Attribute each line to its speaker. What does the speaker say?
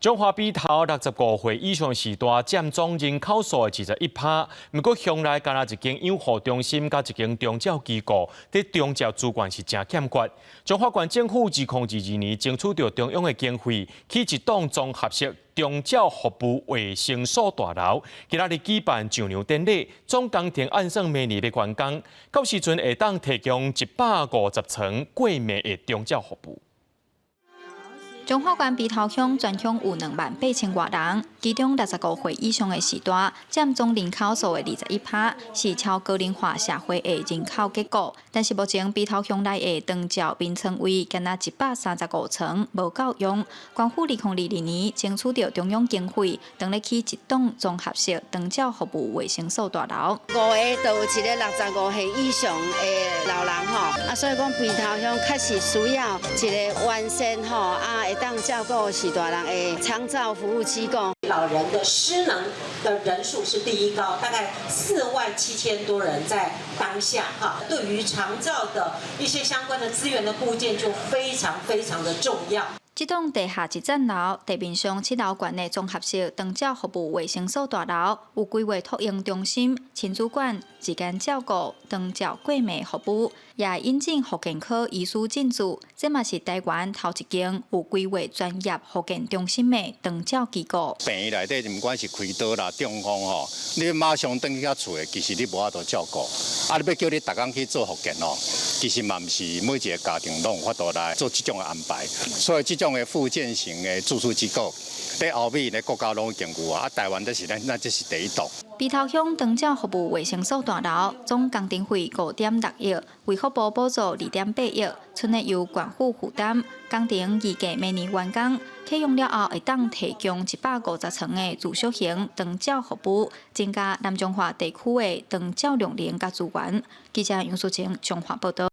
Speaker 1: 中华比头65岁以上时代占总人口数的21%，不过乡内干那一间养护中心甲一间宗教机构，伫宗教资源是真欠缺。中华县政府2022年争取到中央的经费，起一栋综合式宗教服务卫生所大楼，今仔日举办上梁典礼，总工程按算明年的完工，到时阵会当提供150层过暝的宗教服务。
Speaker 2: 中华县鼻头乡全乡有28000多人，其中65岁以上的时代占总人口数的21%，是超高龄化社会的人口结果。但是目前鼻头乡内的宗教名称位仅那135层，无够用。县府2022年争取到中央经费，当咧起一栋综合式宗教服务卫生所大楼。
Speaker 3: 5个都有一个65岁以上的老人吼，所以讲鼻头乡确实需要一个完善吼会当照顾许多人的长照服务机构。
Speaker 4: 老人的失能的人数是第一高，大概47000多人在当下哈。对于长照的一些相关的资源的部件就非常的重要。
Speaker 2: 这栋地下1层楼、地面上7楼高的综合式宗教服务卫生所大楼，有规划托婴中心、亲子馆、日间照顾、宗教过暝服务，也会引进复健科医师进驻。这嘛是台湾头一间有规划专业复健中心的宗教机构。
Speaker 5: 病院内底，不管是开刀啦、中风吼，你马上登去遐厝的，其实你无法度照顾。啊，你要叫你逐工去做复健哦，其实嘛，不是每一个家庭拢有法度来做这种的安排。所以这种的复健型的住宿机构，在欧美的国家拢已经有啊，台湾这是这是第一栋。
Speaker 2: 鼻头乡宗教服务卫生所大楼总工程费5.6亿，卫福部补助2.8亿，剩的由县府负担。工程预计明年完工，启用了后会当提供150层的自属型宗教服务，增加南中华地区的宗教量能甲资源。记者杨淑晴综合报道。